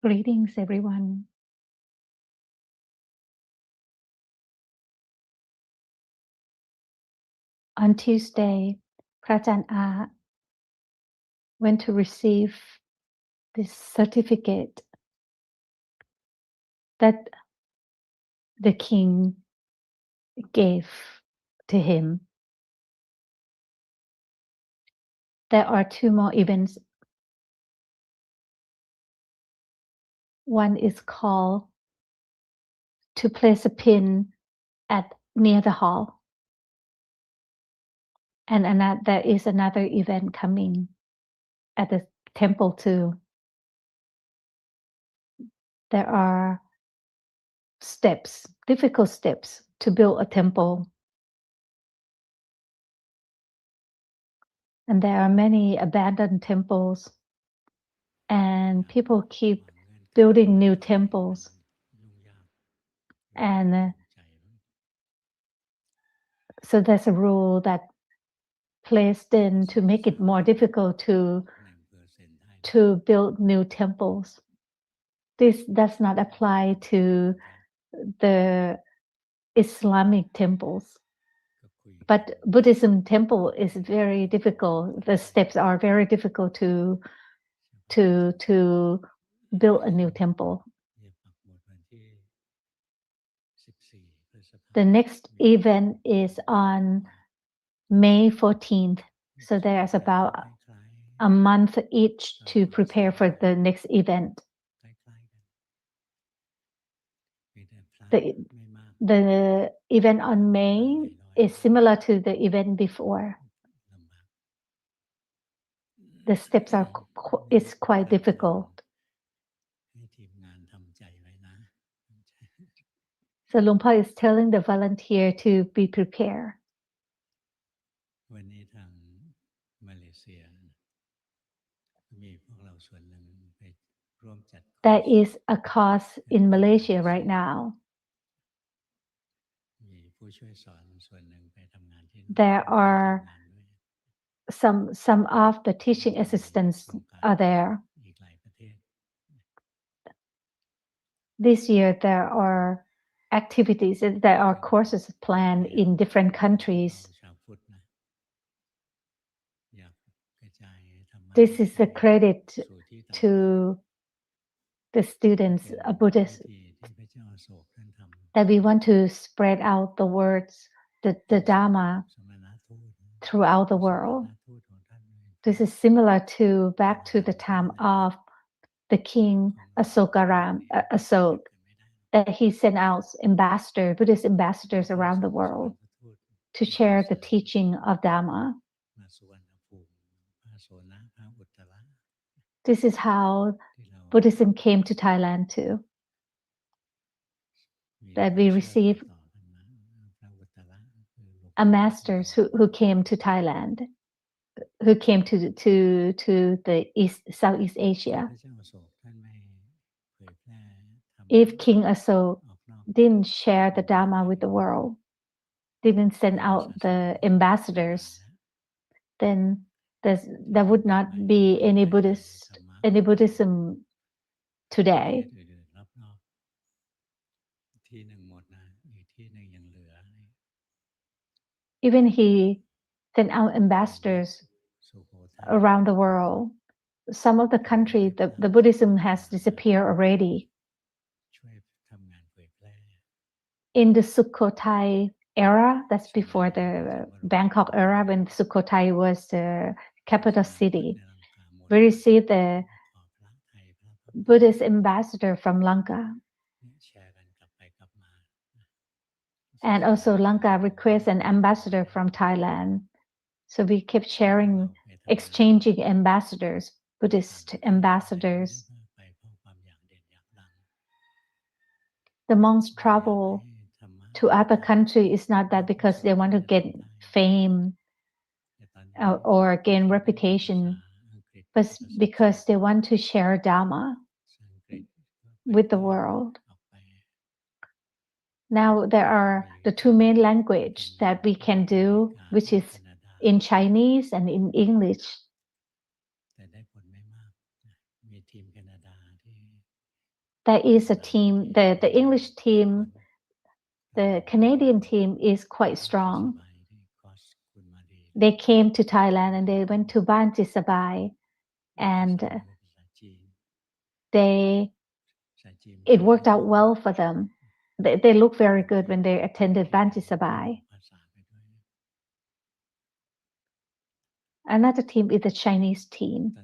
Greetings, everyone. On Tuesday, Prajan A went to receive this certificate that the king gave to him. There are two more events. One is called to place a pin at near the hall. And there is another event coming at the temple too. There are steps, difficult steps to build a temple. And there are many abandoned temples, and people keep building new temples. And so there's a rule that placed in to make it more difficult to build new temples. This does not apply to the Islamic temples. But Buddhism temple is very difficult. The steps are very difficult to build a new temple. The next event is on May 14th. So there's about a month each to prepare for the next event. The event on May is similar to the event before. The steps is quite difficult. So Luang Por is telling the volunteer to be prepared. There is a cause in Malaysia right now. There are some of the teaching assistants are there. This year there are activities, there are courses planned in different countries. This is a credit to the students of Buddhists that we want to spread out the words, the Dhamma throughout the world. This is similar to back to the time of the king Asok, that he sent out Buddhist ambassadors around the world to share the teaching of Dhamma. This is how Buddhism came to Thailand too. That we received a masters who came to Thailand, who came to the Southeast Asia. If King Asok didn't share the Dhamma with the world, didn't send out the ambassadors, then there would not be any Buddhism today. Even he sent out ambassadors around the world. Some of the countries, the Buddhism has disappeared already. In the Sukhothai era, that's before the Bangkok era, when Sukhothai was the capital city, we received the Buddhist ambassador from Lanka. And also Lanka requests an ambassador from Thailand. So we kept exchanging ambassadors, Buddhist ambassadors. The monks travel to other countries. It's not that because they want to get fame or gain reputation, but because they want to share Dhamma with the world. Now there are the two main languages that we can do, which is in Chinese and in English. there is a team, the English team, the Canadian team is quite strong. They came to Thailand and they went to Ban Jisabai, and it worked out well for them. They look very good when they attended Ban Jisabai. Another team is the Chinese team.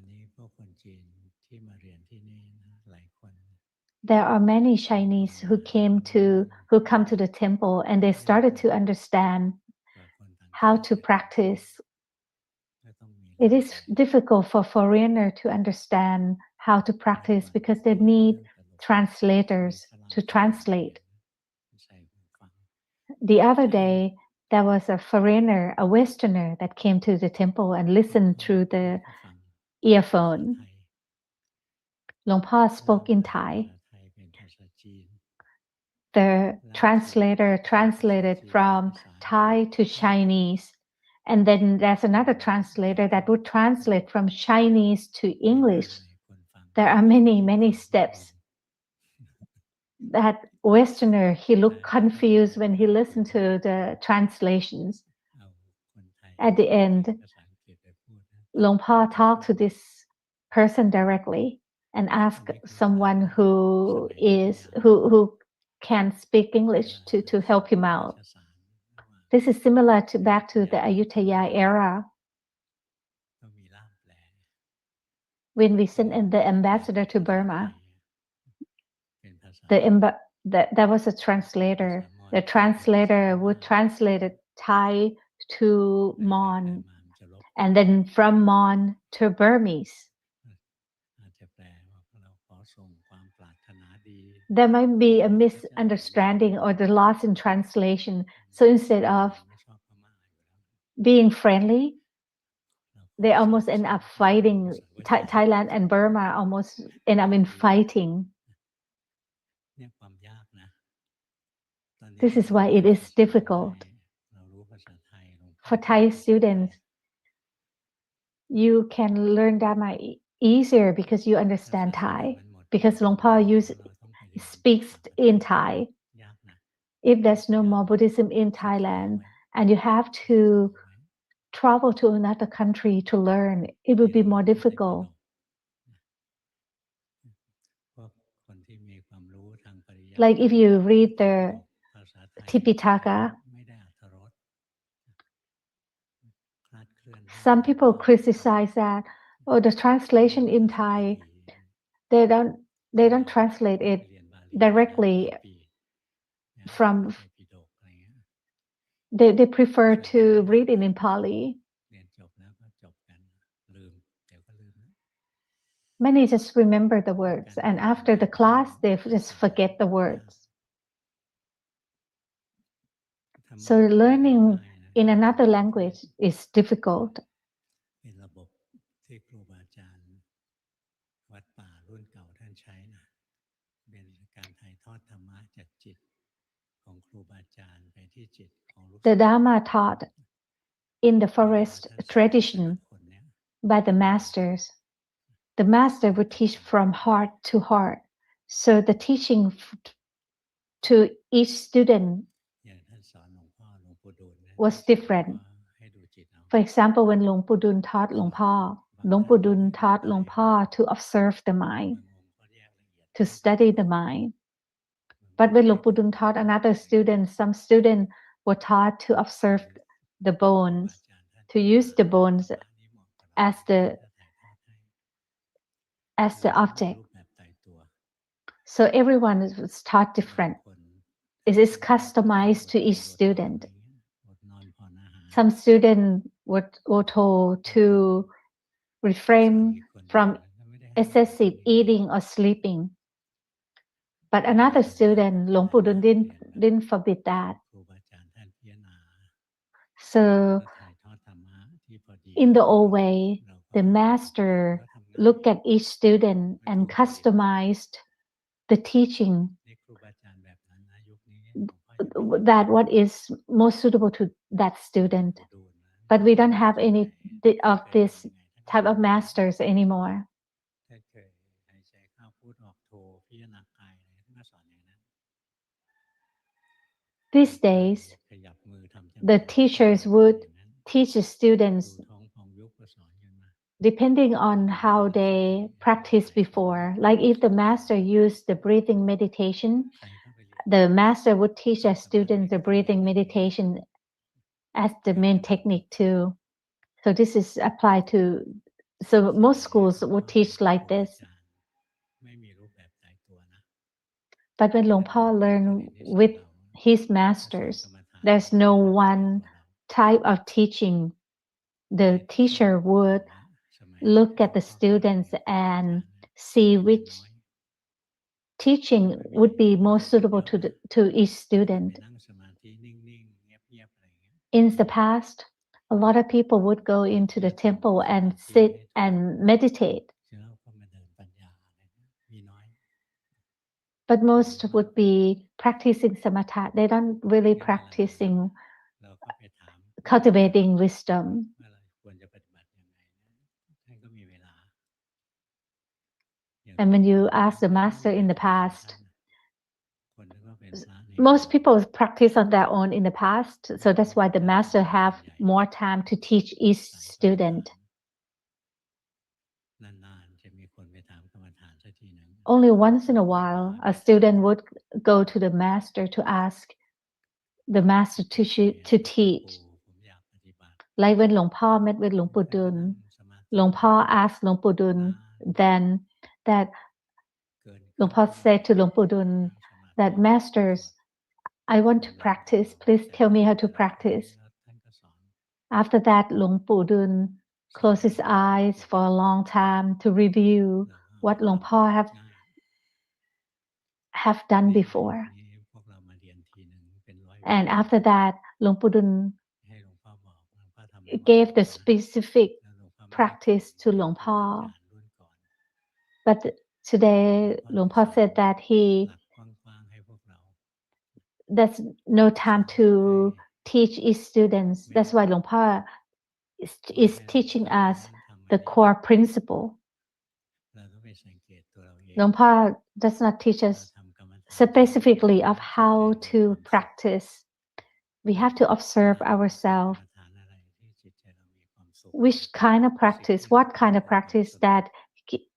There are many Chinese who come to the temple, and they started to understand how to practice. It is difficult for foreigner to understand how to practice because they need translators to translate. The other day, there was a foreigner, a Westerner, that came to the temple and listened through the earphone. Luangpa spoke in Thai. The translator translated from Thai to Chinese, and then there's another translator that would translate from Chinese to English. There are many, many steps. That Westerner, he looked confused when he listened to the translations. At the end, Luangpa talked to this person directly and asked someone who can speak English to help him out. This is similar to back to the Ayutthaya era, when we sent the ambassador to Burma. There was a translator. The translator would translate Thai to Mon, and then from Mon to Burmese. There might be a misunderstanding or the loss in translation. So instead of being friendly, they almost end up fighting. Thailand and Burma almost end up in fighting. This is why it is difficult. For Thai students, you can learn Dhamma easier because you understand Thai, because Luangpa speaks in Thai. If there's no more Buddhism in Thailand and you have to travel to another country to learn, it will be more difficult. Like if you read the Tipitaka, some people criticize that, the translation in Thai, they don't translate it directly from. They prefer to read it in Pali. Many just remember the words, and after the class, they just forget the words. So learning in another language is difficult. The Dhamma taught in the forest tradition by the masters. The master would teach from heart to heart. So the teaching to each student was different. For example, when Luangpu Dun taught Luangpu Dun taught Luangpa to observe the mind, to study the mind. But when Luangpu Dun taught another student, some students were taught to observe the bones, to use the bones as the object. So everyone was taught different. It is customized to each student. Some students were told to refrain from excessive eating or sleeping. But another student, Luangpu Dun didn't forbid that. So in the old way, the master looked at each student and customized the teaching, that what is most suitable to that student. But we don't have any of this type of masters anymore. These days, the teachers would teach the students depending on how they practiced before. Like if the master used the breathing meditation, the master would teach the students the breathing meditation as the main technique too. So this is applied to, so most schools would teach like this. But when Luang Po learned with his masters, there's no one type of teaching. The teacher would look at the students and see which teaching would be most suitable to each student. In the past, a lot of people would go into the temple and sit and meditate. But most would be practicing samatha. They don't really practicing cultivating wisdom. And when you ask the master in the past, most people practice on their own in the past. So that's why the master have more time to teach each student. Only once in a while, a student would go to the master to ask the master to teach. Like when Luang Po met with Luang Pu Dun, Luang Po asked Luang Pu Dun then that Luang Po said to Luang Pu Dun that masters, I want to practice. Please tell me how to practice. After that, Luang Pu Dun closed his eyes for a long time to review what Luang Po have done before. And after that, Luang Pu Dun gave the specific practice to Luang Po. But today, Luang Po said that there's no time to teach each students. That's why Luang Po is teaching us the core principle. Luang Po does not teach us specifically of how to practice. We have to observe ourselves. Which kind of practice, what kind of practice that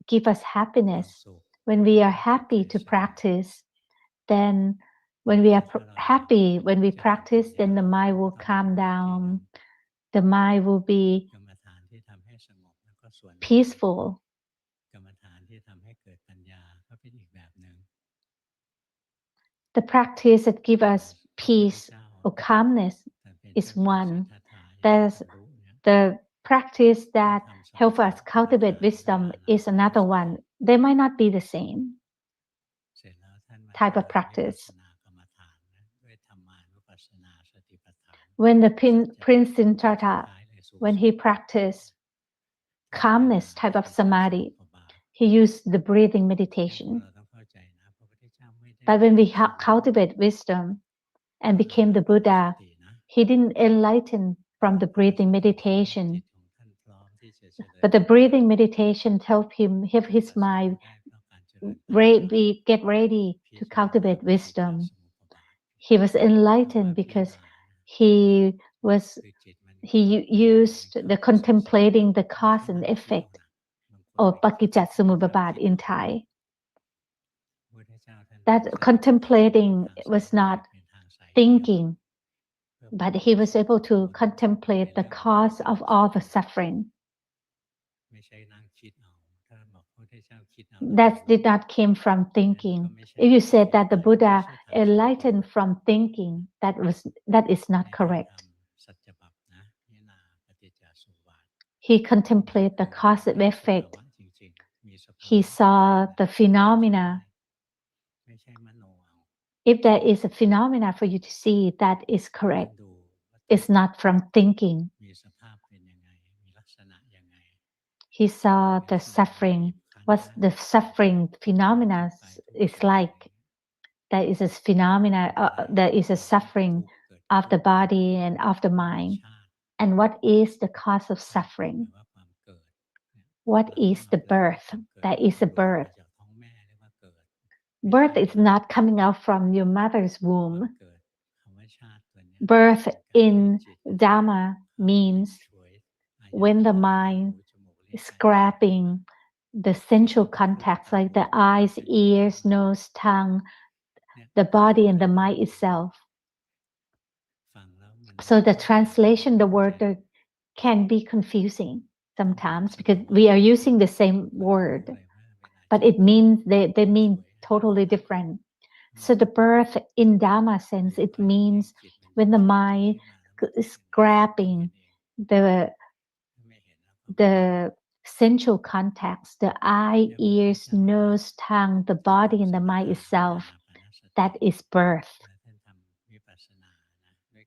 give us happiness? When we are happy to practice, then when we are happy, when we practice, then the mind will calm down. The mind will be peaceful. The practice that give us peace or calmness is one. There's the practice that help us cultivate wisdom is another one. They might not be the same type of practice. When the Prince Siddhartha, when he practiced calmness type of samadhi, he used the breathing meditation. But when we cultivate wisdom and became the Buddha, he didn't enlighten from the breathing meditation. But the breathing meditation helped him have his mind get ready to cultivate wisdom. He was enlightened because he used the contemplating the cause and effect or pakichat samubabad in Thai. That contemplating was not thinking, but he was able to contemplate the cause of all the suffering. That did not came from thinking. If you said that the Buddha enlightened from thinking, that is not correct. He contemplated the cause and effect. He saw the phenomena. If there is a phenomena for you to see, that is correct. It's not from thinking. He saw the suffering, what the suffering phenomena is like. There is a phenomena, there is a suffering of the body and of the mind. And what is the cause of suffering? What is the birth? There is a birth. Birth is not coming out from your mother's womb. birth in Dhamma means when the mind is grabbing the sensual contacts like the eyes, ears, nose, tongue, the body and the mind itself. So the translation, the word can be confusing sometimes because we are using the same word, but it means they mean totally different. So the birth in Dhamma sense, it means when the mind is grabbing the sensual contacts, the eye, ears, nose, tongue, the body, and the mind itself, that is birth.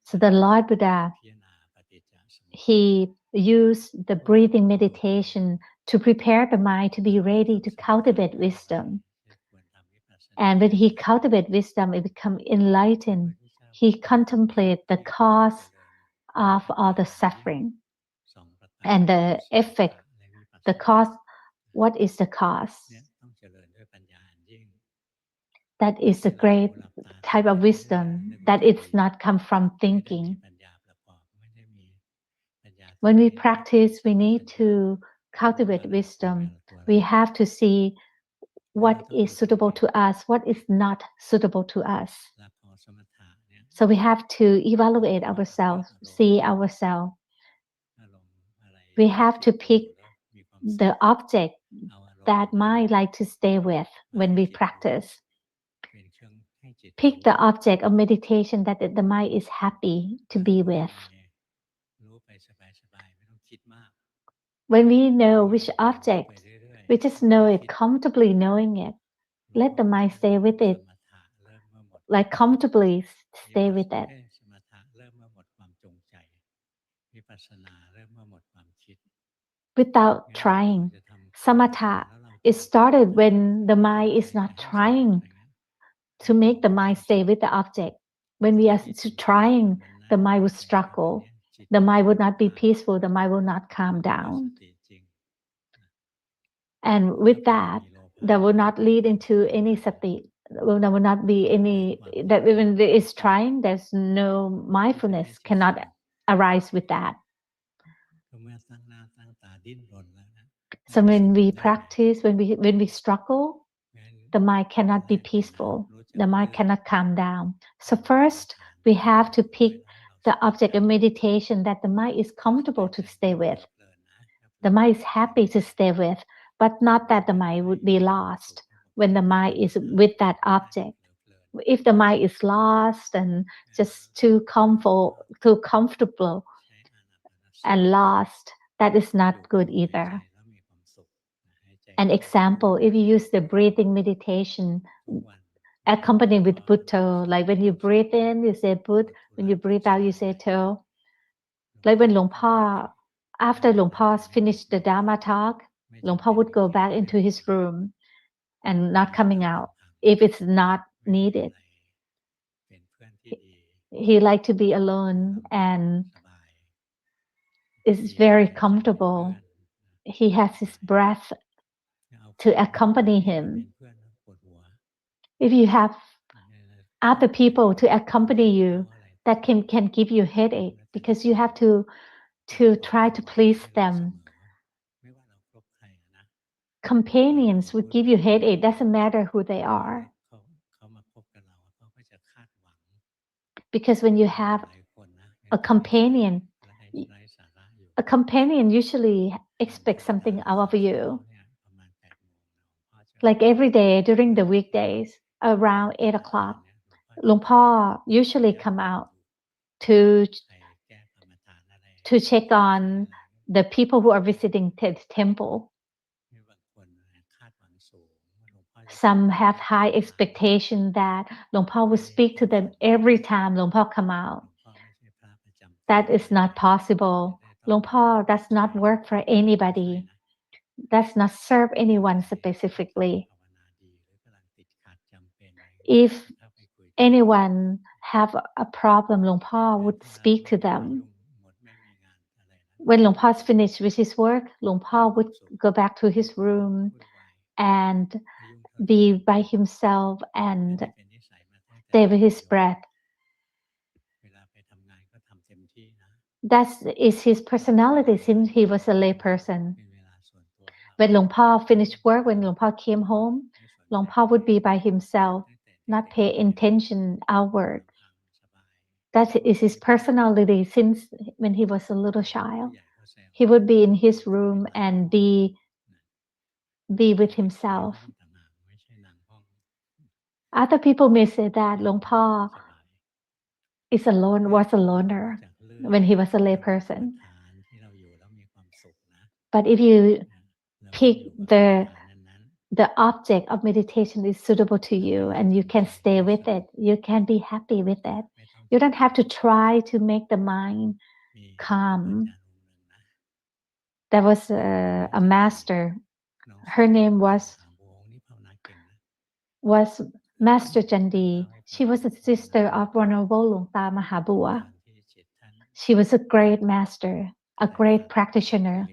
So the Lord Buddha, he used the breathing meditation to prepare the mind to be ready to cultivate wisdom. And when he cultivates wisdom, it becomes enlightened. He contemplates the cause of all the suffering and the effect, the cause. What is the cause? That is a great type of wisdom that it's not come from thinking. When we practice, we need to cultivate wisdom. We have to see what is suitable to us, what is not suitable to us. So we have to evaluate ourselves, see ourselves. We have to pick the object that mind like to stay with when we practice. Pick the object of meditation that the mind is happy to be with. When we know which object, we just know it comfortably knowing it. Let the mind stay with it, like comfortably stay with it. Without trying. Samatha is started when the mind is not trying to make the mind stay with the object. When we are trying, the mind will struggle. The mind would not be peaceful. The mind will not calm down. And with that, that will not lead into any sati. There will not be any, that when there is trying, there's no mindfulness, cannot arise with that. So when we practice, when we struggle, the mind cannot be peaceful. The mind cannot calm down. So first, we have to pick the object of meditation that the mind is comfortable to stay with. The mind is happy to stay with, but not that the mind would be lost when the mind is with that object. If the mind is lost and just too comfortable and lost, that is not good either. An example, if you use the breathing meditation accompanied with Bhutto, like when you breathe in, you say Bhut, when you breathe out, you say To. Like when after Luang Po finished the Dharma talk, Luang Po would go back into his room and not coming out if it's not needed. He liked to be alone and is very comfortable. He has his breath to accompany him. If you have other people to accompany you, that can give you headache because you have to try to please them. Companions would give you headache. Doesn't matter who they are. Because when you have a companion usually expects something out of you. Like every day during the weekdays around 8 o'clock, Luang Po usually come out to check on the people who are visiting the temple. Some have high expectation that Luang Po will speak to them every time Luang Po come out. That is not possible. Luang Po does not work for anybody. Does not serve anyone specifically. If anyone have a problem, Luang Po would speak to them. When Luang Po's finished with his work, Luang Po would go back to his room and be by himself and stay with his breath. That is his personality since he was a lay person. When Luang Pa finished work, when Luang Pa came home, Luang Pa would be by himself, not pay attention outward. That is his personality since when he was a little child. He would be in his room and be with himself. Other people may say that Luang Pa was a loner when he was a lay person. But if you pick the object of meditation is suitable to you and you can stay with it, you can be happy with it. You don't have to try to make the mind calm. There was a master. Her name was Master Chandi. She was a sister of Venerable Luang Ta Mahabua. She was a great master, a great practitioner.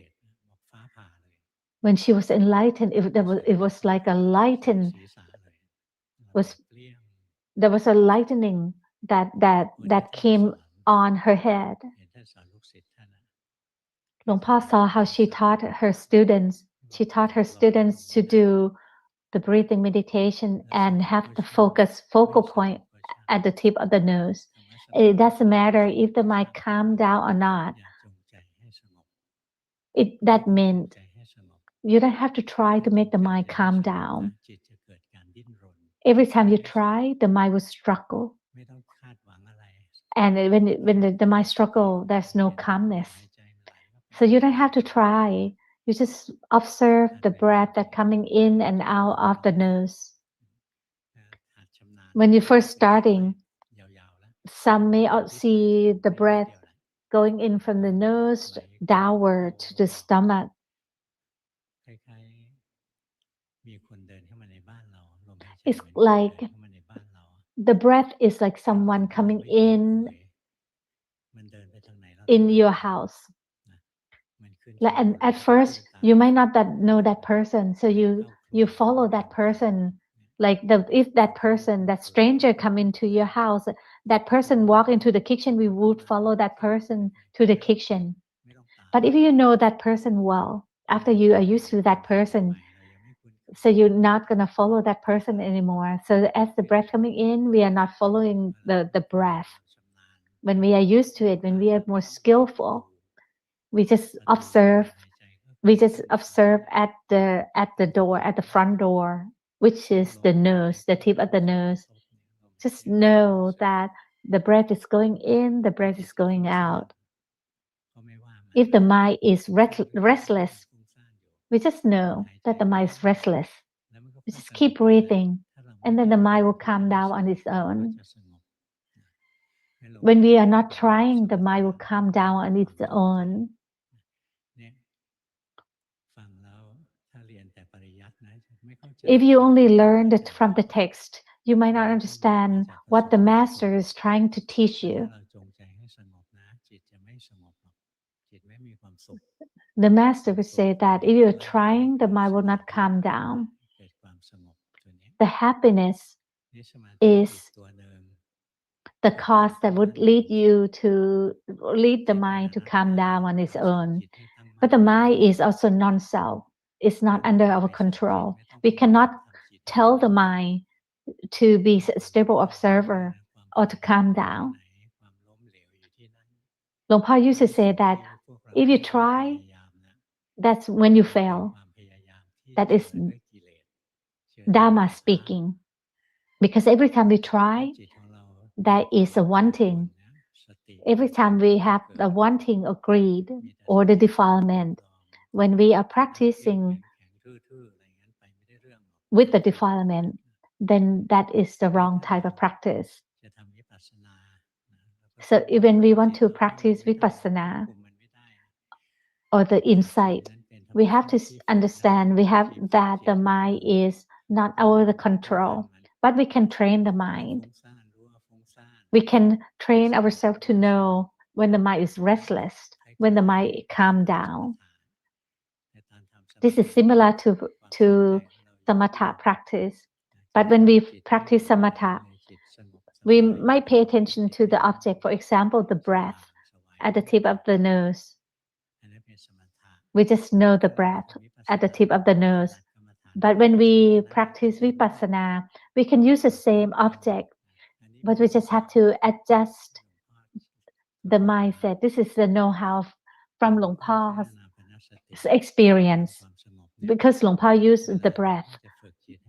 When she was enlightened, it was like a lighten was there was a lightning that came on her head. Luang Pa saw how she taught her students. She taught her students to do the breathing meditation and have the focal point at the tip of the nose. It doesn't matter if the mind calm down or not. That meant you don't have to try to make the mind calm down. Every time you try, the mind will struggle. And when the mind struggle, there's no calmness. So you don't have to try. You just observe the breath that coming in and out of the nose. When you're first starting, some may see the breath going in from the nose downward to the stomach. It's like the breath is like someone coming in your house. And at first, you might not know that person, so you follow that person. Like if that person, that stranger, come into your house, that person walk into the kitchen, we would follow that person to the kitchen. But if you know that person well, after you are used to that person, so you're not gonna follow that person anymore. So as the breath coming in, we are not following the breath. When we are used to it, when we are more skillful, we just observe at the door, at the front door, which is the nose, the tip of the nose. Just know that the breath is going in, the breath is going out. If the mind is restless, we just know that the mind is restless. We just keep breathing, and then the mind will calm down on its own. When we are not trying, the mind will calm down on its own. If you only learn from the text, you might not understand what the master is trying to teach you. The master would say that if you're trying, the mind will not calm down. The happiness is the cause that would lead the mind to calm down on its own. But the mind is also non-self. It's not under our control. We cannot tell the mind to be a stable observer or to calm down. Luang Pa used to say that if you try, that's when you fail. That is Dhamma speaking. Because every time we try, there is a wanting. Every time we have the wanting or greed or the defilement, when we are practicing with the defilement, then that is the wrong type of practice. So when we want to practice vipassana or the insight, we have to understand that the mind is not our control, but we can train the mind. We can train ourselves to know when the mind is restless, when the mind calm down. This is similar to samatha practice. But when we practice samatha, we might pay attention to the object, for example, the breath, at the tip of the nose. We just know the breath at the tip of the nose. But when we practice vipassana, we can use the same object, but we just have to adjust the mindset. This is the know-how from Luang Pa's experience, because Luang Pa used the breath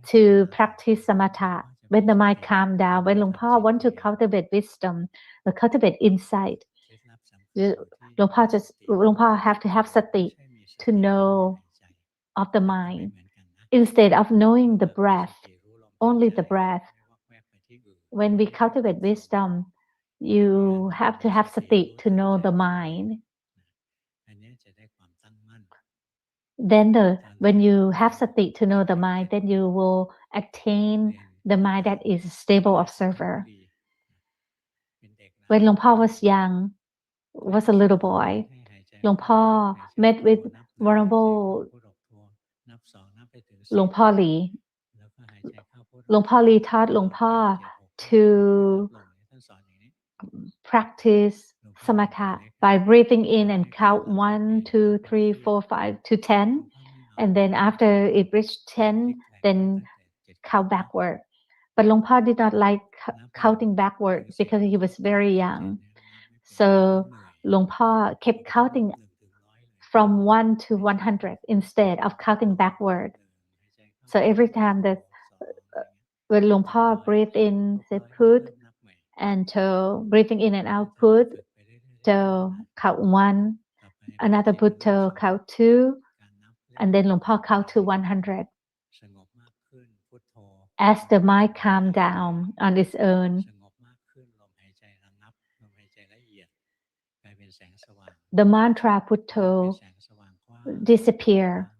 to practice samatha. When the mind calm down, when Luang Pa want to cultivate wisdom or cultivate insight, Luang Pa have to have sati to know of the mind instead of knowing the breath, only the breath. When we cultivate wisdom, you have to have sati to know the mind. Then when you have sati to know the mind, then you will attain the mind that is a stable observer. When Luang Pa was young, was a little boy, Luang Pa met with Venerable Luang Pa Li. Luang Pa Li taught Luang Pa to practice samatha by breathing in and count 1, 2, 3, 4, 5 to 10. And then after it reached 10, then count backward. But Luang Pa did not like counting backward because he was very young. So Luang Pa kept counting from 1 to 100 instead of counting backward. So every time that when Luang Pa breathe in, say put, and to breathing in and out put, to count 1, another put to count 2, and then Luang Pa count to 100. As the mind calm down on its own, the mantra Putto disappear.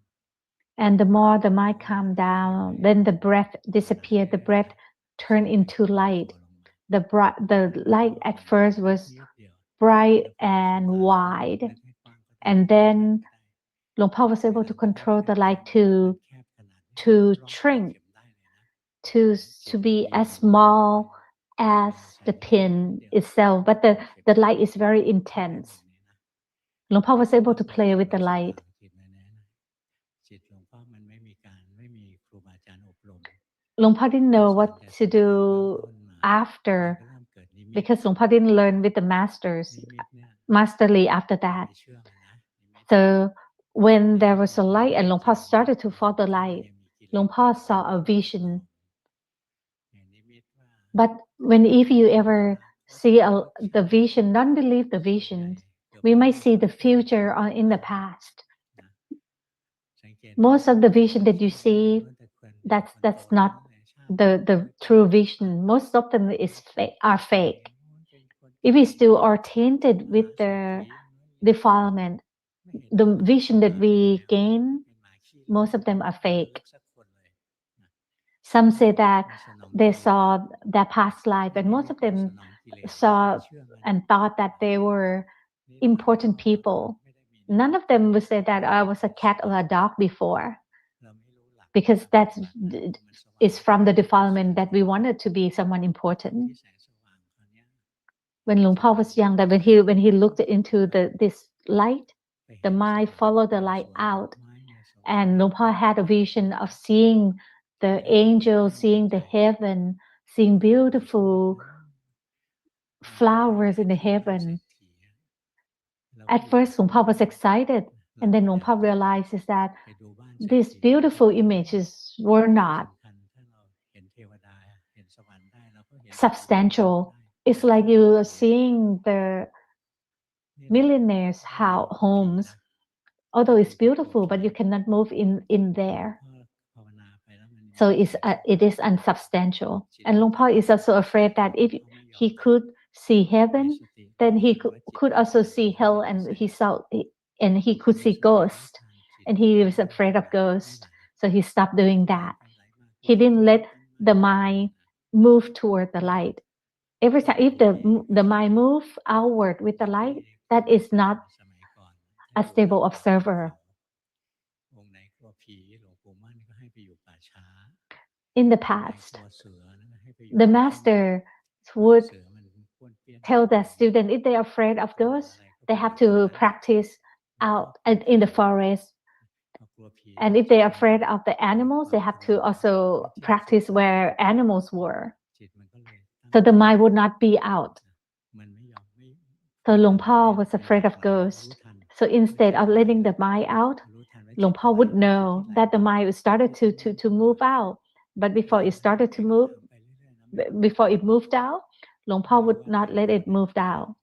And the more the mind calm down, then the breath disappear. The breath turn into light. The light at first was bright and wide, and then Luang Pa was able to control the light to shrink, to be as small as the pin itself, but the light is very intense. Luang Pa was able to play with the light. Luang Pa didn't know what to do after, because Luang Pa didn't learn with the masterly after that. So when there was a light and Luang Pa started to follow the light, Luang Pa saw a vision. But if you ever see the vision, don't believe the vision. We might see the future or in the past. Most of the vision that you see, that's not the true vision. Most of them are fake. If we still are tainted with the defilement, the vision that we gain, most of them are fake. Some say that they saw their past life, and most of them saw and thought that they were important people. None of them would say that I was a cat or a dog before, because that is from the defilement that we wanted to be someone important. When Luang Pa was young, that when he looked into this light, the mind followed the light out, and Luang Pa had a vision of seeing the angels, seeing the heaven, seeing beautiful flowers in the heaven. At first, Luang Pa was excited, and then Luang Pa realizes that these beautiful images were not substantial. It's like you are seeing the millionaires' homes, although it's beautiful, but you cannot move in there. So it is unsubstantial. And Luang Pa is also afraid that if he could see heaven, then he could also see hell, and he could see ghosts, and he was afraid of ghosts. So he stopped doing that. He didn't let the mind move toward the light. Every time, if the mind move outward with the light, that is not a stable observer. In the past, the master would tell their student if they are afraid of ghosts, They have to practice out in the forest. And if they're afraid of the animals, they have to also practice where animals were. So the mind would not be out. So Luangpo was afraid of ghosts. So instead of letting the mind out, Luangpo would know that the mind started to move out. But before it started to move, before it moved out, Luangpo would not let it move out.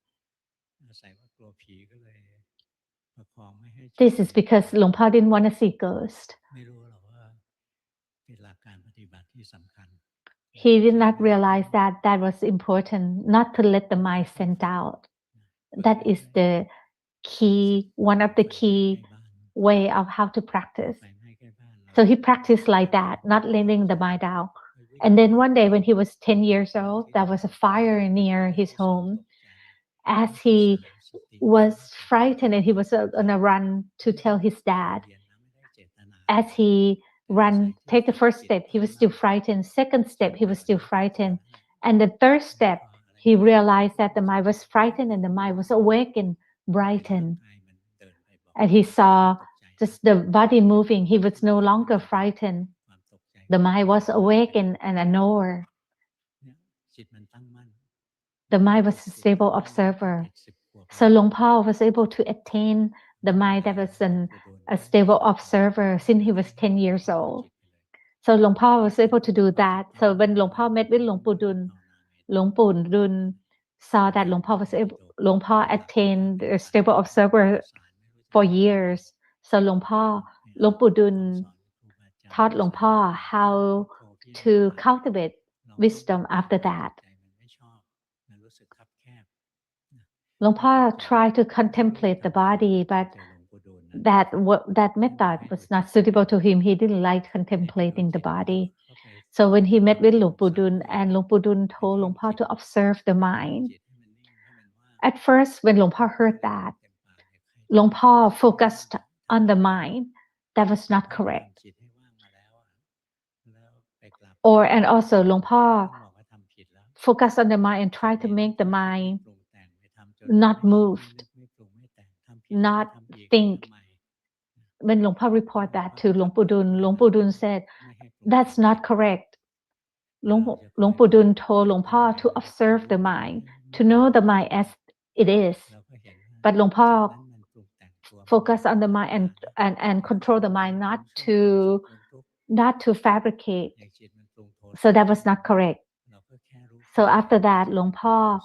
This is because Luangpo didn't want to see ghosts. He did not realize that that was important, not to let the mind send out. That is the key, one of the key way of how to practice. So he practiced like that, not letting the mind out. And then one day when he was 10 years old, there was a fire near his home. As he was frightened and he was on a run to tell his dad, as he ran, take the first step, he was still frightened. Second step, he was still frightened. And the third step, he realized that the mind was frightened and the mind was awake and brightened. And he saw just the body moving. He was no longer frightened. The mind was awake and a knower. The mind was a stable observer. So Luangpo was able to attain the mind that was a stable observer since he was 10 years old. So Luangpo was able to do that. So when Luangpo met with Luangpu Dun saw that Luangpo attained a stable observer for years. So Luangpu Dun taught Luangpo how to cultivate wisdom after that. Luangpo tried to contemplate the body, but that method was not suitable to him. He didn't like contemplating the body. So when he met with Luangpu Dun and Luangpu Dun told Luangpo to observe the mind, at first when Luangpo heard that, Luangpo focused on the mind. That was not correct. And also Luangpo focused on the mind and tried to make the mind not moved, not think. When Luangpo reported that to Luangpu Dun said, that's not correct. Luangpu Dun told Luangpo to observe the mind, to know the mind as it is. But Luangpo focus on the mind and control the mind, not to fabricate. So that was not correct. So after that, Luangpo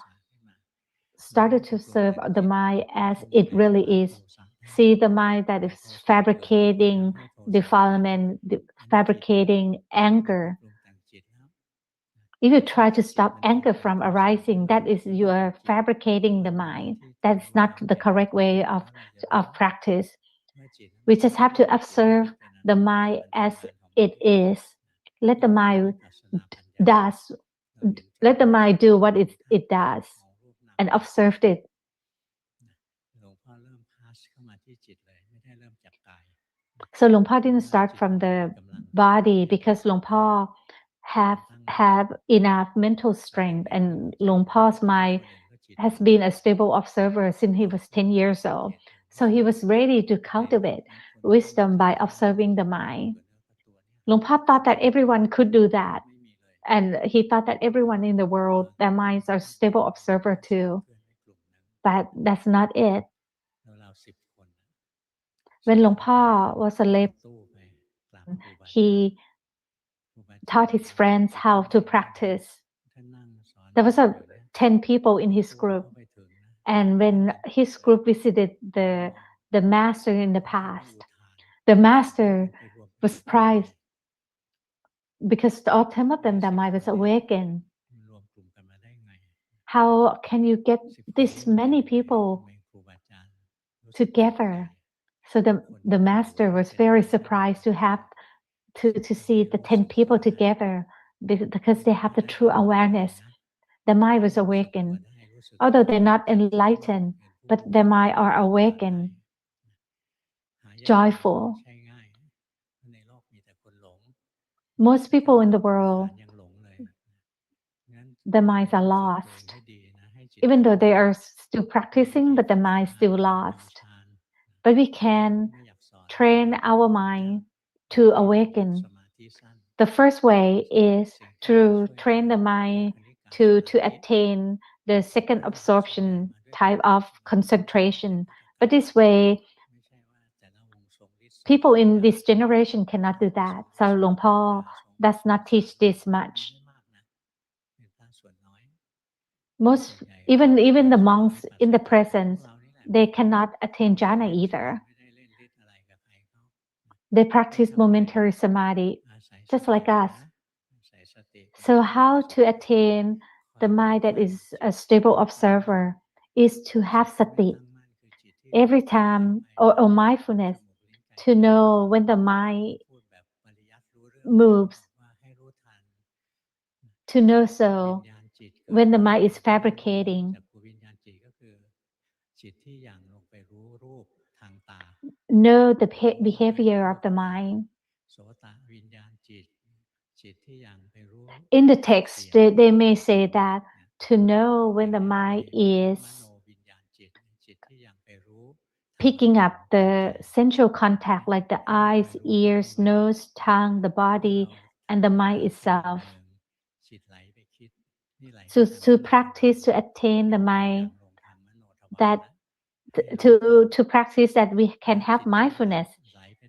started to serve the mind as it really is. See the mind that is fabricating defilement, fabricating anger. If you try to stop anger from arising, that is you are fabricating the mind. That's not the correct way of practice. We just have to observe the mind as it is. Let the mind does. Let the mind do what it does, and observe it. So Luangpo didn't start from the body because Luangpo have enough mental strength, and Luangpo's mind has been a stable observer since he was 10 years old. So he was ready to cultivate wisdom by observing the mind. Luangpo thought that everyone could do that. And he thought that everyone in the world, their minds are stable observer too. But that's not it. When Luangpo was a lay, he taught his friends how to practice. There was 10 people in his group. And when his group visited the master in the past, the master was surprised because all 10 of them, their mind was awakened. How can you get this many people together? So the master was very surprised to have to see the 10 people together because they have the true awareness. The mind was awakened. Although they're not enlightened, but their mind are awakened, joyful. Most people in the world, their minds are lost. even though they are still practicing, but the mind still lost. But we can train our mind to awaken. The first way is to train the mind to attain the second absorption type of concentration. But this way, people in this generation cannot do that. So Luang Po does not teach this much. Most, even the monks in the presence, they cannot attain jhana either. They practice momentary samadhi, just like us. So how to attain the mind that is a stable observer is to have sati every time, or mindfulness, to know when the mind moves, to know so when the mind is fabricating, know the behavior of the mind. In the text, they may say that to know when the mind is picking up the sensual contact like the eyes, ears, nose, tongue, the body, and the mind itself. So to practice to attain the mind, that to practice that we can have mindfulness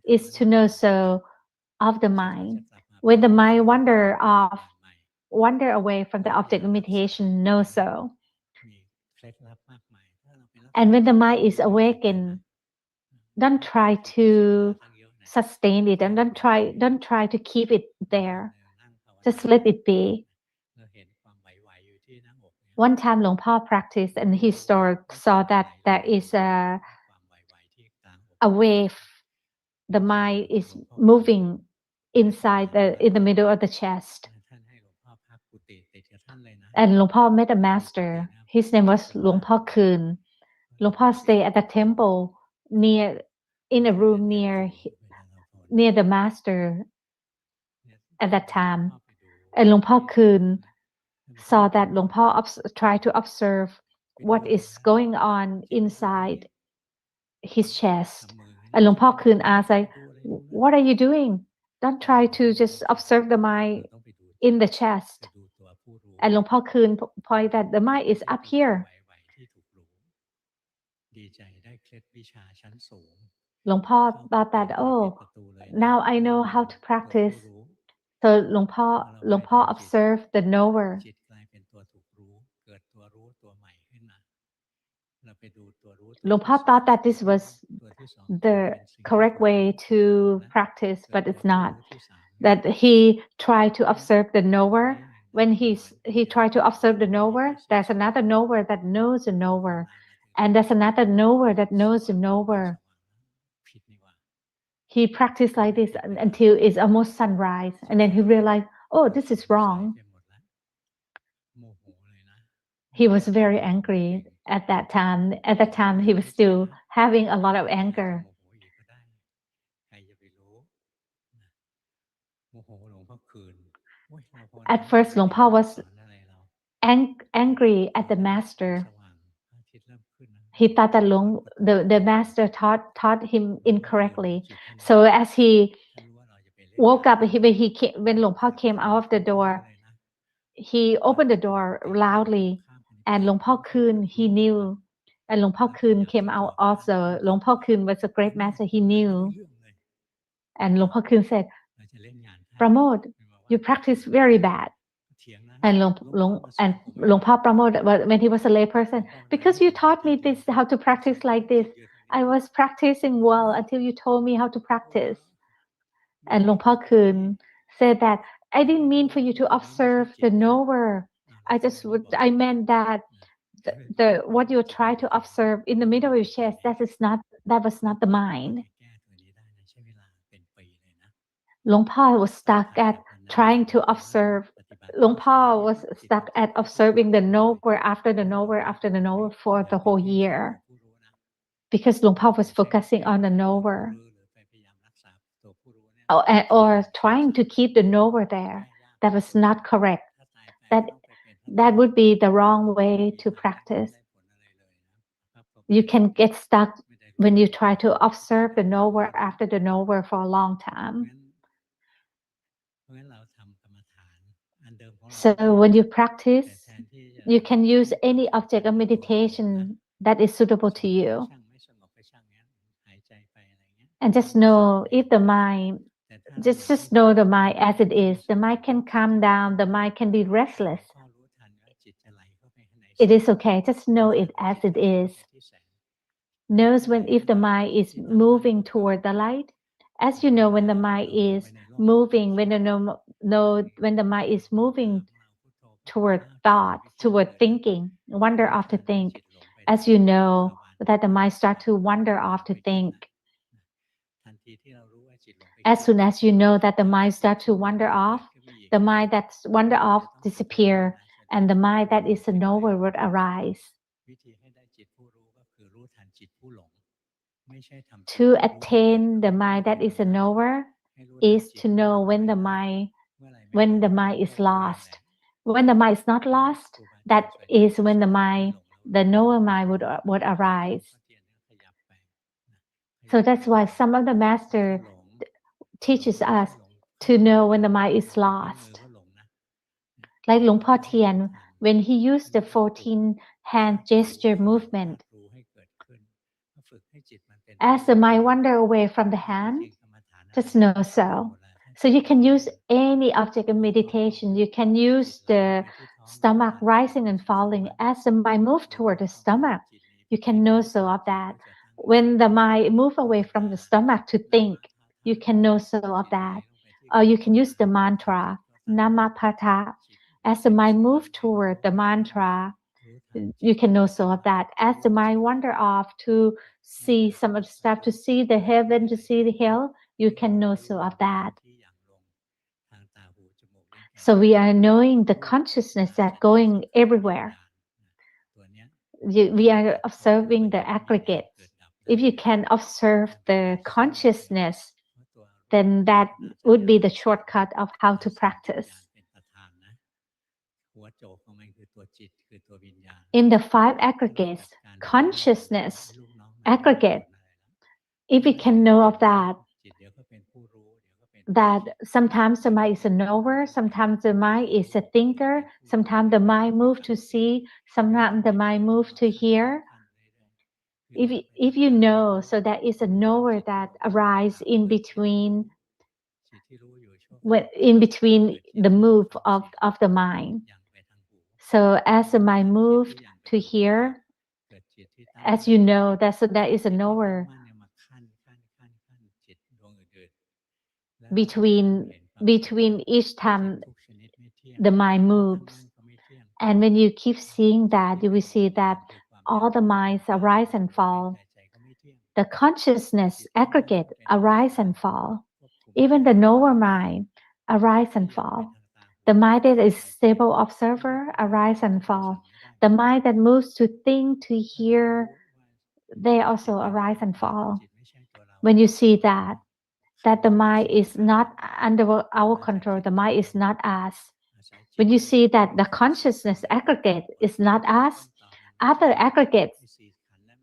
is to know so of the mind. When the mind wander away from the object of meditation, know so. And when the mind is awakened, don't try to sustain it, and don't try to keep it there. Just let it be. One time Luang Po practiced and he saw that there is a wave. The mind is moving inside in the middle of the chest. And Luang Po met a master. His name was Luang Po Kun. Luang Po stayed at the temple in a room near the master at that time. And Luang Po Kun saw that Luang Po tried to observe what is going on inside his chest. And Luang Po Kun asked, like, what are you doing? Don't try to just observe the mind in the chest. And Luang Po Kun pointed that the mind is up here. Luang Po thought that, oh, now I know how to practice. So Luang Po observed the knower. Luang Po thought that this was the correct way to practice, but it's not. That he tried to observe the knower. When he tried to observe the knower, there's another knower that knows the knower, and there's another knower that knows the knower. He practiced like this until it's almost sunrise, and then he realized, oh, this is wrong. He was very angry at that time. At that time, he was still having a lot of anger. At first, Luang Po was angry at the master. He thought that the master taught him incorrectly. So as he woke up, when Luang Po came out of the door, he opened the door loudly, and Luang Po Kun, he knew, and Luang Po Kun came out also. Luang Po Kun was a great master, he knew. And Luang Po Kun said, Pramote, you practice very bad. And Luang Po Pramote, when he was a lay person, because you taught me this, how to practice like this, I was practicing well until you told me how to practice. And Luang Po Kun said that I didn't mean for you to observe the knower. I meant that the what you try to observe in the middle of your chest, that was not the mind. Luang Po was stuck at trying to observe. Luang Po was stuck at observing the knower after the knower after the knower for the whole year, because Luang Po was focusing on the knower, or trying to keep the knower there. That was not correct. that would be the wrong way to practice. You can get stuck when you try to observe the knower after the knower for a long time. So when you practice, you can use any object of meditation that is suitable to you. And just know if the mind, just know the mind as it is. The mind can calm down, the mind can be restless. It is okay, just know it as it is. Knows when if the mind is moving toward the light, as you know when the mind is moving, when the mind is moving toward thought, toward thinking, wander off to think, as you know that the mind start to wander off to think. As soon as you know that the mind start to wander off, the mind that's wander off disappear, and the mind that is a knower would arise. To attain the mind that is a knower is to know when the mind is lost. When the mind is not lost, that is when the knower mind would arise. So that's why some of the master teaches us to know when the mind is lost. Like Luangpu Tian, when he used the 14 hand gesture movement, as the mind wander away from the hand, just know so. So you can use any object of meditation. You can use the stomach rising and falling. As the mind moves toward the stomach, you can know so of that. When the mind move away from the stomach to think, you can know so of that. Or you can use the mantra, Namapata. As the mind move toward the mantra, you can know so of that. As the mind wander off to see some of the stuff, to see the heaven, to see the hell, you can know so of that. So we are knowing the consciousness that going everywhere. We are observing the aggregates. If you can observe the consciousness, then that would be the shortcut of how to practice. In the 5 aggregates, consciousness aggregate, if we can know of that sometimes the mind is a knower, sometimes the mind is a thinker, sometimes the mind moves to see, sometimes the mind moves to hear. If you know, so that is a knower that arises in between the move of the mind. So as the mind moved to here, as you know, that is a knower between each time the mind moves. And when you keep seeing that, you will see that all the minds arise and fall. The consciousness aggregate arise and fall. Even the knower mind arise and fall. The mind that is stable observer arise and fall. The mind that moves to think, to hear, they also arise and fall. When you see that the mind is not under our control, the mind is not us. When you see that the consciousness aggregate is not us, other aggregates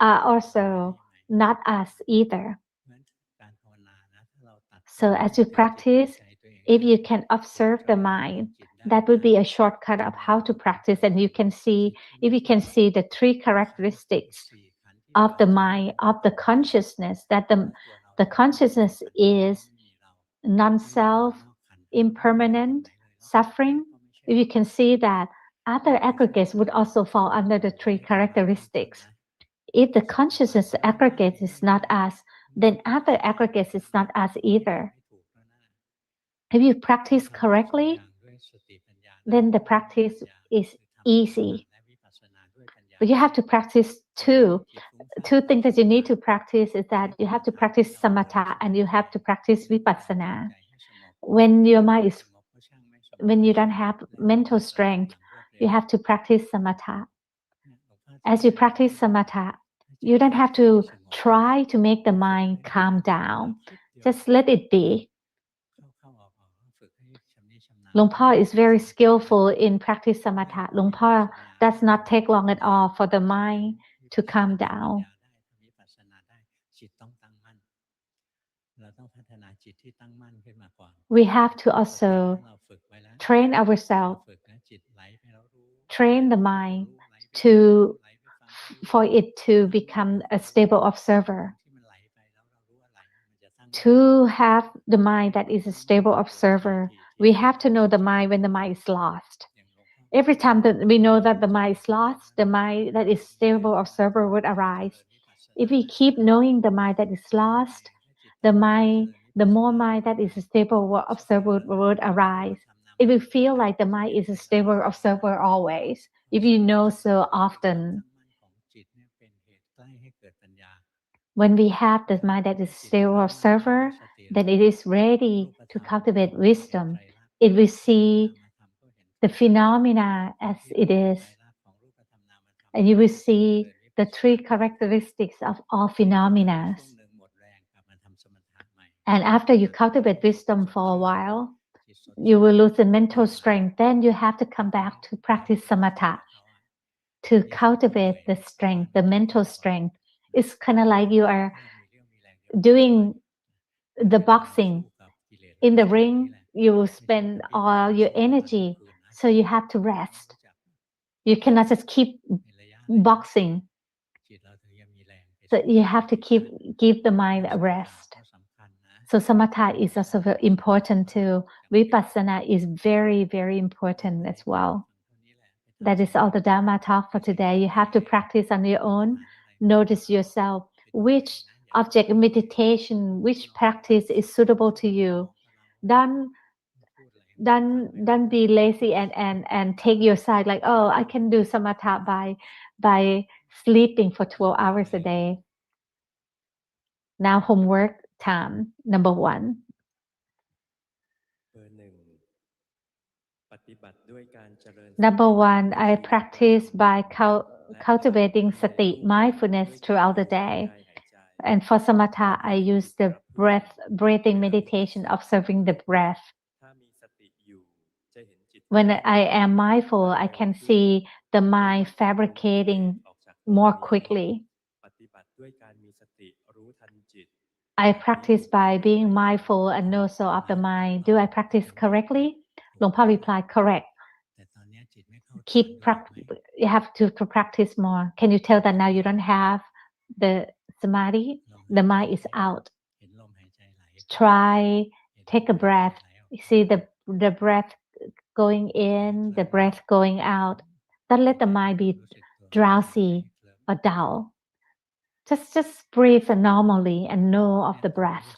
are also not us either. So as you practice, if you can observe the mind, that would be a shortcut of how to practice. And you can see, if you can see the 3 characteristics of the mind, of the consciousness, that the consciousness is non-self, impermanent, suffering. If you can see that, other aggregates would also fall under the 3 characteristics. If the consciousness aggregate is not us, then other aggregates is not us either. If you practice correctly, then the practice is easy. But you have to practice two things that you need to practice is that you have to practice samatha and you have to practice vipassana. When your mind is, when you don't have mental strength, you have to practice samatha. As you practice samatha, you don't have to try to make the mind calm down. Just let it be. Luangpu is very skillful in practice samatha. Luangpu does not take long at all for the mind to calm down. We have to also train ourselves, train the mind to for it to become a stable observer. To have the mind that is a stable observer, we have to know the mind when the mind is lost. Every time that we know that the mind is lost, the mind that is stable observer would arise. If we keep knowing the mind that is lost, the more mind that is a stable observer would arise. It will feel like the mind is a stable observer always. If you know so often, when we have the mind that is stable observer, then it is ready to cultivate wisdom. It will see the phenomena as it is, and you will see the three characteristics of all phenomena. And after you cultivate wisdom for a while, you will lose the mental strength. Then you have to come back to practice samatha to cultivate the strength, the mental strength. It's kind of like you are doing the boxing. In the ring, you will spend all your energy, so you have to rest. You cannot just keep boxing. So you have to give the mind a rest. So samatha is also very important too. Vipassana is very, very important as well. That is all the Dhamma talk for today. You have to practice on your own. Notice yourself. Which object of meditation, which practice is suitable to you. Don't be lazy and take your side like, oh, I can do samatha by sleeping for 12 hours a day. Now homework time, number 1. Number 1, I practice by cultivating sati, mindfulness throughout the day. And for samatha, I use the breathing meditation, observing the breath. When I am mindful, I can see the mind fabricating more quickly. I practice by being mindful and know so of the mind. Do I practice correctly? Luangpa replied, correct. You have to practice more. Can you tell that now you don't have the samadhi? The mind is out. Try, take a breath. See the breath going in, the breath going out. Don't let the mind be drowsy or dull. Just breathe normally and know of the breath.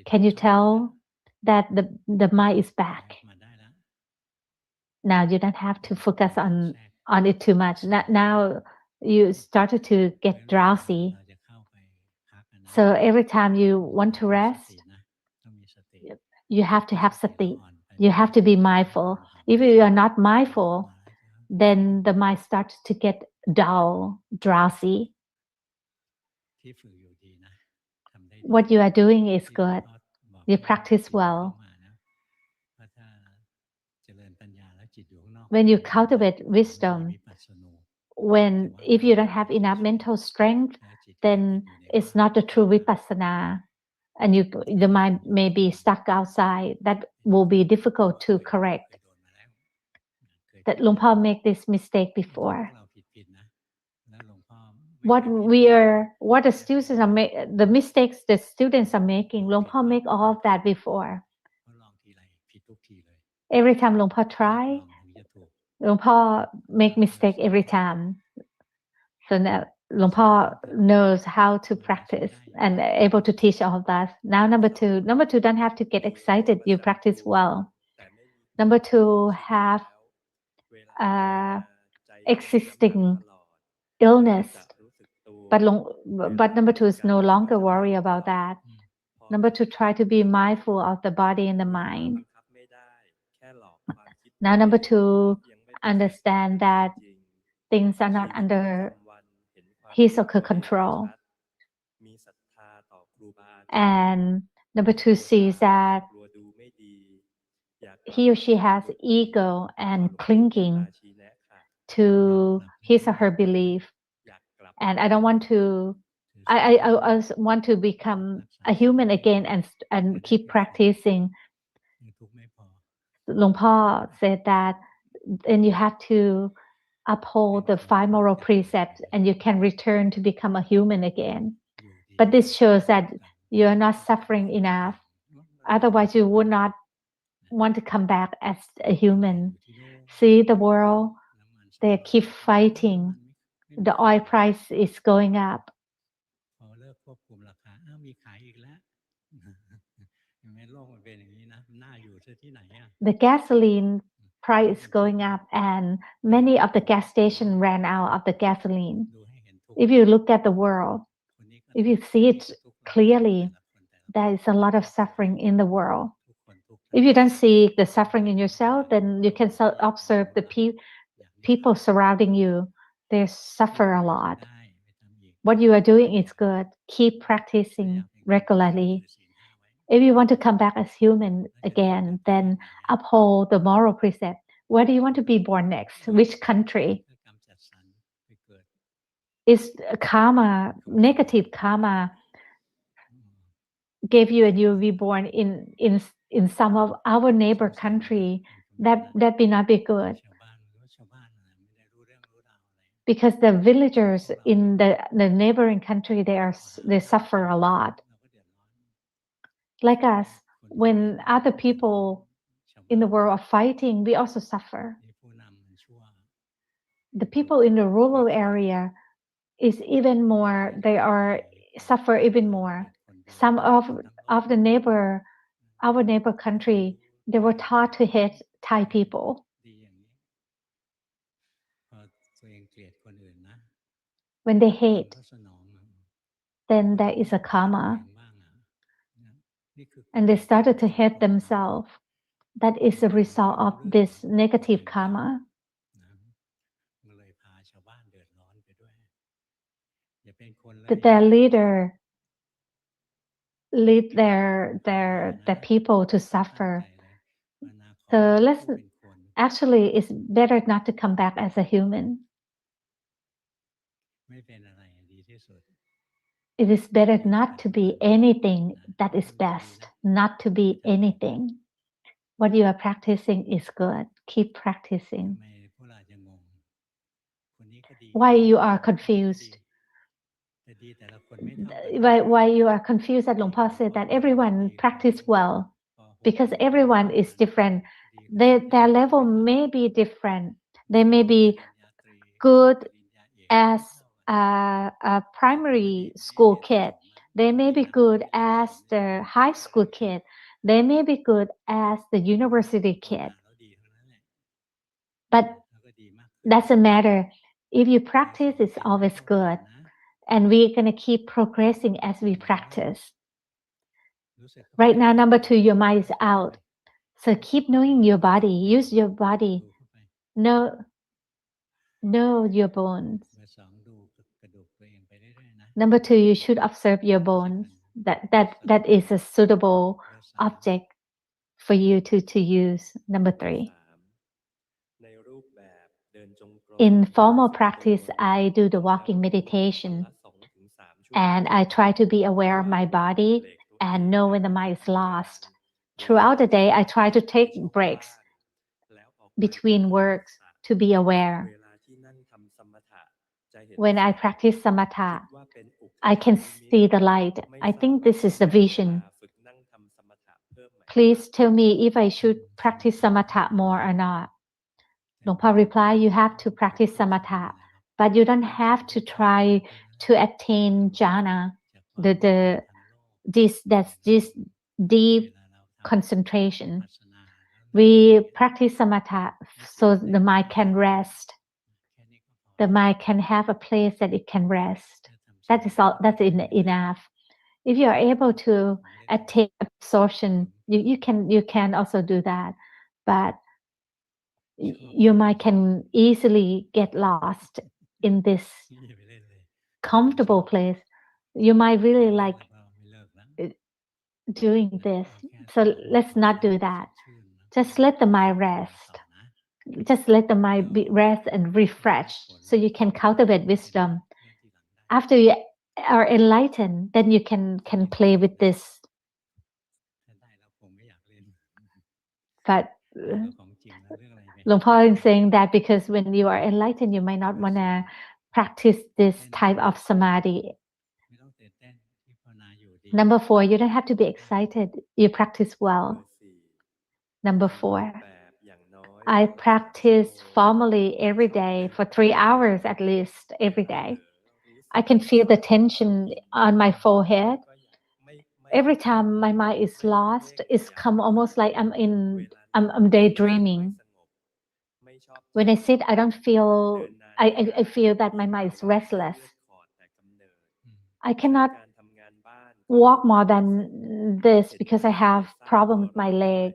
Can you tell that the mind is back? Now you don't have to focus on it too much. Now you started to get drowsy. So every time you want to rest, you have to have sati. You have to be mindful. If you are not mindful, then the mind starts to get dull, drowsy. What you are doing is good. You practice well. When you cultivate wisdom, if you don't have enough mental strength, then it's not the true vipassana, and the mind may be stuck outside. That will be difficult to correct. That Luangpa make this mistake before. What the students are the mistakes the students are making, Luangpa make all of that before. Every time Luangpa try, Luangpa make mistake every time. So now Luangpa knows how to practice and able to teach all of that. Now number two, don't have to get excited. You practice well. Number 2, have existing illness, but number 2 is no longer worry about that. Number 2, try to be mindful of the body and the mind. Now number 2, understand that things are not under his or her control. And number 2 sees that he or she has ego and clinging to his or her belief, and I don't want to. I want to become a human again and keep practicing. Luang Po said that then you have to uphold the 5 moral precepts and you can return to become a human again. But this shows that you're not suffering enough. Otherwise, you would not want to come back as a human. See the world, they keep fighting. The oil price is going up. The gasoline price is going up, and many of the gas stations ran out of the gasoline. If you look at the world, if you see it clearly, there is a lot of suffering in the world. If you don't see the suffering in yourself, then you can observe the people surrounding you. They suffer a lot. What you are doing is good. Keep practicing regularly. If you want to come back as human again, then uphold the moral precept. Where do you want to be born next? Which country? Is karma, negative karma, gave you and you will be born in some of our neighbor country? That may not be good. Because the villagers in the neighboring country, they suffer a lot. Like us, when other people in the world are fighting, we also suffer. The people in the rural area is even more, they are suffer even more. Some of the our neighbor country, they were taught to hate Thai people. When they hate, then there is a karma. And they started to hate themselves. That is a result of this negative karma. That their leader lead their people to suffer. So actually, it's better not to come back as a human. It is better not to be anything that is best, not to be anything. What you are practicing is good. Keep practicing. Why you are confused? Why you are confused that Luang Po said that everyone practice well? Because everyone is different. Their level may be different. They may be good as a primary school kid. They may be good as the high school kid. They may be good as the university kid. But doesn't matter. If you practice, it's always good. And we're going to keep progressing as we practice. Right now, number 2, your mind is out. So keep knowing your body. Use your body. Know your bones. Number 2, you should observe your bones. That is a suitable object for you to use. Number 3. In formal practice, I do the walking meditation. And I try to be aware of my body and know when the mind is lost. Throughout the day, I try to take breaks between works to be aware. When I practice samatha, I can see the light. I think this is the vision. Please tell me if I should practice samatha more or not. Luang Po replied, you have to practice samatha, but you don't have to try to attain jhana, this deep concentration. We practice samatha so the mind can rest. The mind can have a place that it can rest. That is all. That's enough. If you are able to attain absorption, you can also do that, but your mind can easily get lost in this comfortable place. You might really like doing this. So let's not do that. Just let the mind rest. Just let the mind be rest and refresh so you can cultivate wisdom. After you are enlightened, then you can play with this. But Luang Por is saying that because when you are enlightened, you might not want to practice this type of samadhi. Number 4, you don't have to be excited. You practice well. Number 4, I practice formally every day for 3 hours at least every day. I can feel the tension on my forehead. Every time my mind is lost, it's come almost like I'm daydreaming. When I sit, I don't feel, I feel that my mind is restless. I cannot walk more than this because I have problem with my leg.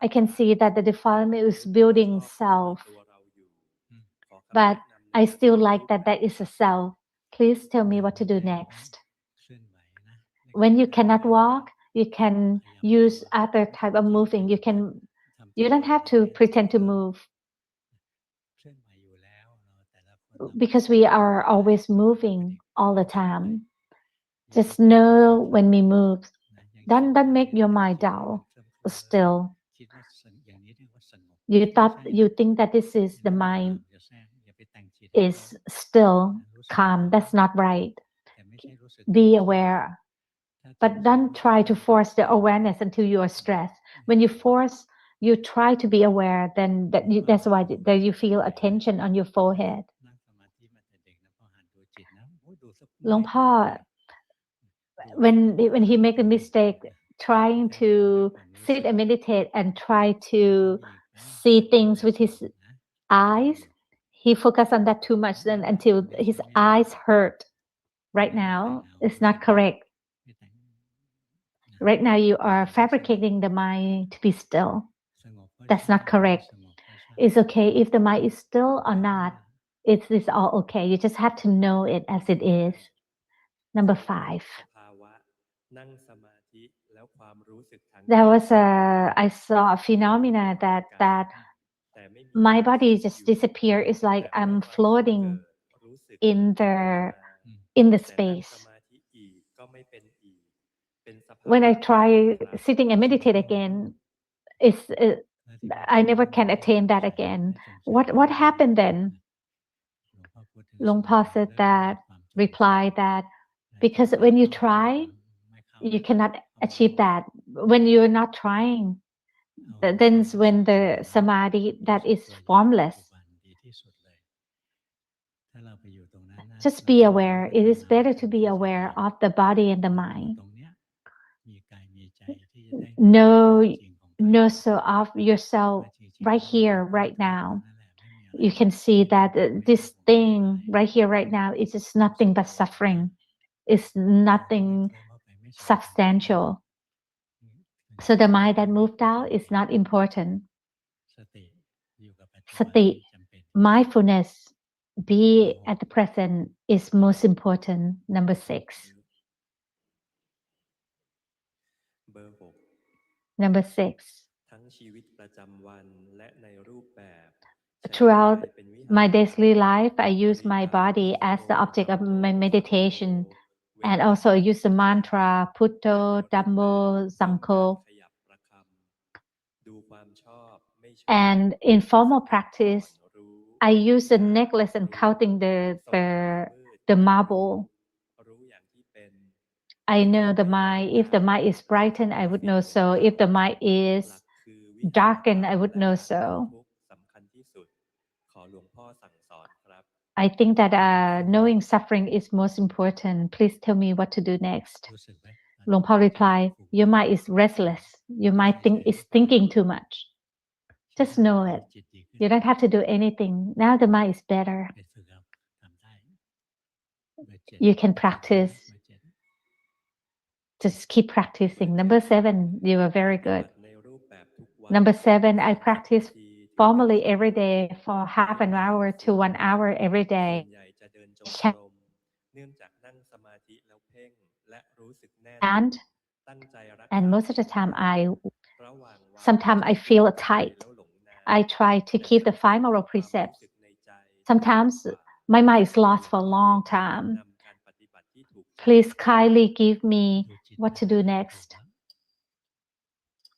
I can see that the defilement is building self, but I still like that there is a self. Please tell me what to do next. When you cannot walk, you can use other type of moving. You don't have to pretend to move because we are always moving all the time. Just know when we move. Don't make your mind dull, still. You think that this is the mind is still calm. That's not right. Be aware, but don't try to force the awareness until you are stressed. When you try to be aware, then that's why that you feel a tension on your forehead. Luang Por, when he make a mistake trying to sit and meditate and try to see things with his eyes, he focused on that too much then until his eyes hurt. Right now it's not correct. Right now you are fabricating the mind to be still. That's not correct. It's okay if the mind is still or not. It's all okay. You just have to know it as it is. Number 5. I saw a phenomena that my body just disappeared. It's like I'm floating in the space. When I try sitting and meditate again, I never can attain that again. What happened then? Luang Por said that, reply that because when you try, you cannot achieve that. When you're not trying, then's when the samadhi that is formless. Just be aware. It is better to be aware of the body and the mind. Know so of yourself right here, right now. You can see that this thing right here, right now, is just nothing but suffering. It's nothing substantial. So the mind that moved out is not important. Sati, mindfulness, be at the present is most important. Number 6. Number 6. Throughout my daily life, I use my body as the object of my meditation, and also I use the mantra Putto, Dhammo, Sangho. And in formal practice, I use the necklace and counting the marble. I know the mind. If the mind is brightened, I would know so. If the mind is darkened, I would know so. I think that knowing suffering is most important. Please tell me what to do next. Luang Por replied, your mind is restless. Your mind is thinking too much. Just know it. You don't have to do anything. Now the mind is better. You can practice. Just keep practicing. Number 7, you are very good. Number 7, I practice formally every day for half an hour to 1 hour every day. And most of the time I Sometimes I feel tight. I try to keep the 5 moral precepts. Sometimes my mind is lost for a long time. Please kindly give me what to do next.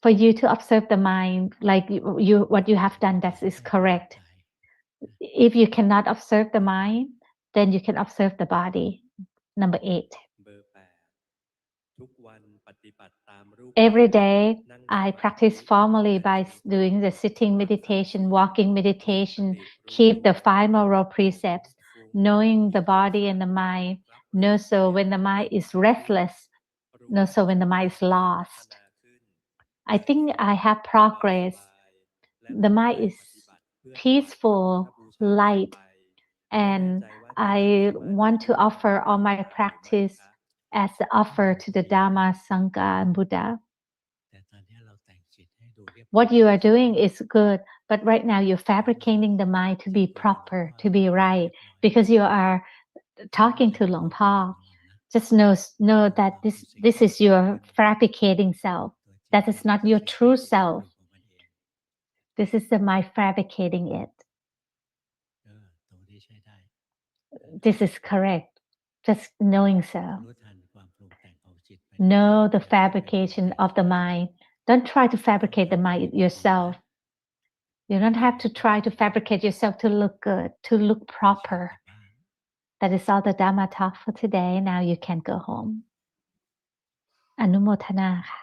For you to observe the mind, like what you have done, that is correct. If you cannot observe the mind, then you can observe the body. Number 8. Every day, I practice formally by doing the sitting meditation, walking meditation, keep the 5 moral precepts, knowing the body and the mind, know so when the mind is restless, know so when the mind is lost. I think I have progress. The mind is peaceful, light, and I want to offer all my practice as the offer to the Dhamma, Sangha, and Buddha. What you are doing is good, but right now you're fabricating the mind to be proper, to be right, because you are talking to Luangpo. Just know that this is your fabricating self. That is not your true self. This is the mind fabricating it. This is correct. Just knowing so. Know the fabrication of the mind. Don't try to fabricate the mind yourself. You don't have to try to fabricate yourself to look good, to look proper. That is all the Dhamma talk for today. Now you can go home. อนุโมทนาค่ะ